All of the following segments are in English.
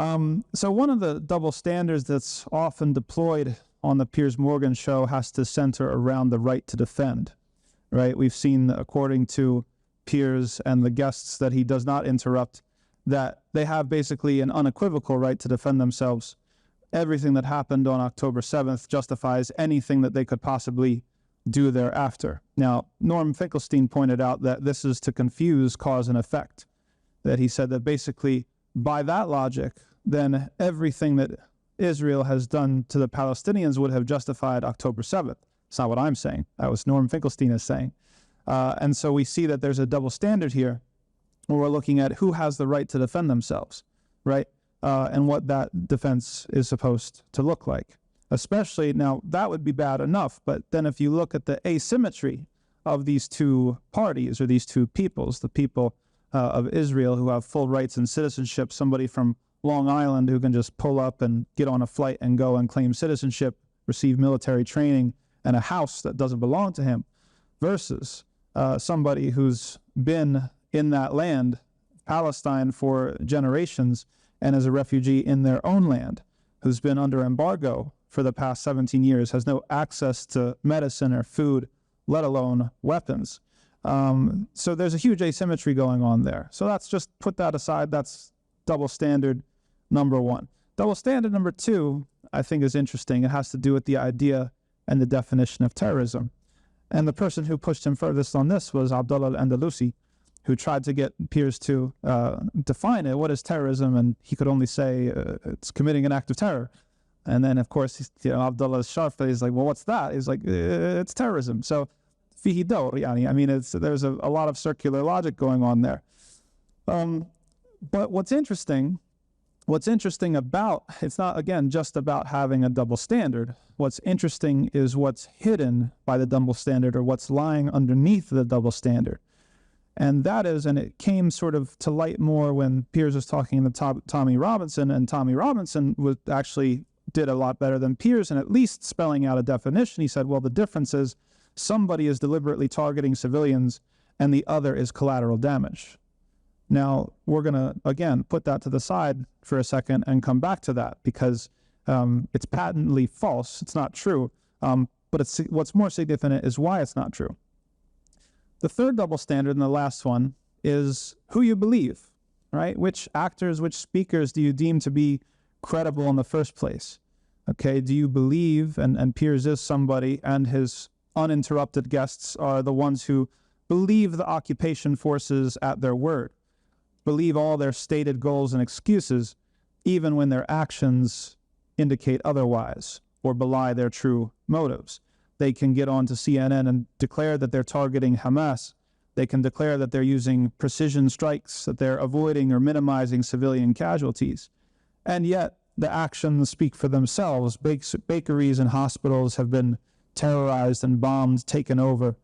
So one of the double standards that's often deployed on the Piers Morgan show has to center around the right to defend, right? We've seen, according to Piers and the guests that he does not interrupt, that they have basically an unequivocal right to defend themselves. Everything that happened on October 7th justifies anything that they could possibly do thereafter. Now, Norm Finkelstein pointed out that this is to confuse cause and effect, that he said that basically by that logic, then everything that Israel has done to the Palestinians would have justified October 7th. It's not what I'm saying. That was Norm Finkelstein is saying. And so we see that there's a double standard here where we're looking at who has the right to defend themselves, right? And what that defense is supposed to look like. Especially, now, that would be bad enough, but then if you look at the asymmetry of these two parties or these two peoples, the people of Israel who have full rights and citizenship, somebody from Long Island who can just pull up and get on a flight and go and claim citizenship, receive military training, and a house that doesn't belong to him, versus somebody who's been in that land, Palestine, for generations and is a refugee in their own land, who's been under embargo for the past 17 years, has no access to medicine or food, let alone weapons. So there's a huge asymmetry going on there. So that's just put that aside. That's double standard number one. Double standard number two, I think, is interesting. It has to do with the idea and the definition of terrorism. And the person who pushed him furthest on this was Abdullah al-Andalusi, who tried to get Piers to define it. What is terrorism? And he could only say it's committing an act of terror. And then, of course, Abdullah's sharp, he's like, well, what's that? He's like, it's terrorism. So, fihi dawr, yani. I mean, there's a lot of circular logic going on there. But what's interesting about, it's not, again, just about having a double standard. What's interesting is what's hidden by the double standard, or what's lying underneath the double standard. And that is, and it came sort of to light more when Piers was talking to Tommy Robinson, and Tommy Robinson did a lot better than Piers, and at least spelling out a definition. He said, well, the difference is somebody is deliberately targeting civilians and the other is collateral damage. Now, we're going to, again, put that to the side for a second and come back to that, because it's patently false. It's not true. But what's more significant is why it's not true. The third double standard, and the last one, is who you believe, right? Which actors, which speakers do you deem to be credible in the first place? Okay, do you believe, and Piers is somebody, and his uninterrupted guests are the ones who believe the occupation forces at their word, believe all their stated goals and excuses, even when their actions indicate otherwise or belie their true motives. They can get on to CNN and declare that they're targeting Hamas. They can declare that they're using precision strikes, that they're avoiding or minimizing civilian casualties. And yet, the actions speak for themselves. Bakeries and hospitals have been terrorized and bombed, taken over,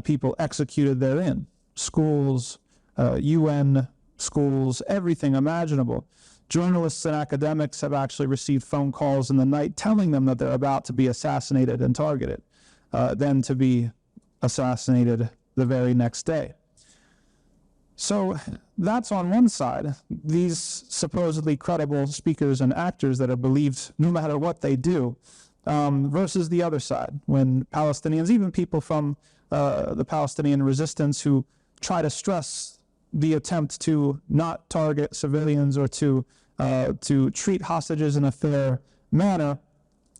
people executed therein. Schools, UN schools, everything imaginable. Journalists and academics have actually received phone calls in the night telling them that they're about to be assassinated and targeted, then to be assassinated the very next day. So that's on one side, these supposedly credible speakers and actors that are believed no matter what they do, versus the other side, when Palestinians, even people from the Palestinian resistance who try to stress the attempt to not target civilians or to treat hostages in a fair manner,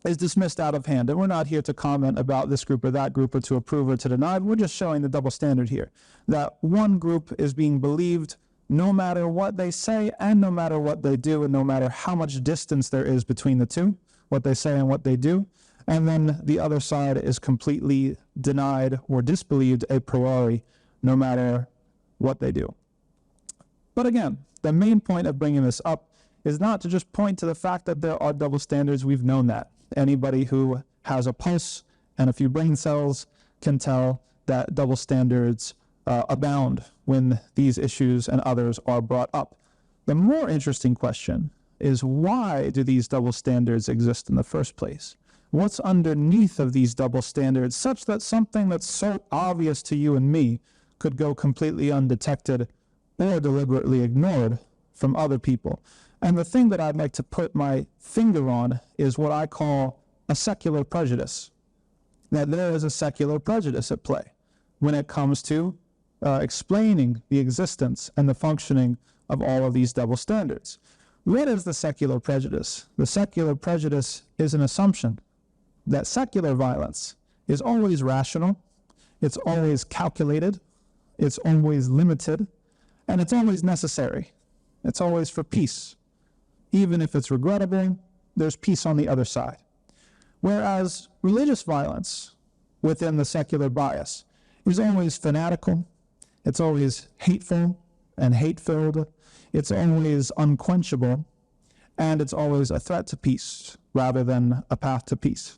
is dismissed out of hand. And we're not here to comment about this group or that group, or to approve or to deny. We're just showing the double standard here, that one group is being believed no matter what they say and no matter what they do, and no matter how much distance there is between the two, what they say and what they do. And then the other side is completely denied or disbelieved a priori, no matter what they do. But again, the main point of bringing this up is not to just point to the fact that there are double standards. We've known that. Anybody who has a pulse and a few brain cells can tell that double standards abound when these issues and others are brought up. The more interesting question is, why do these double standards exist in the first place? What's underneath of these double standards, such that something that's so obvious to you and me could go completely undetected or deliberately ignored from other people. And the thing that I'd like to put my finger on is what I call a secular prejudice. That there is a secular prejudice at play when it comes to explaining the existence and the functioning of all of these double standards. What is the secular prejudice? The secular prejudice is an assumption that secular violence is always rational, it's always calculated, it's always limited, and it's always necessary. It's always for peace. Even if it's regrettable, there's peace on the other side. Whereas religious violence within the secular bias is always fanatical, it's always hateful and hate-filled, it's always unquenchable, and it's always a threat to peace rather than a path to peace.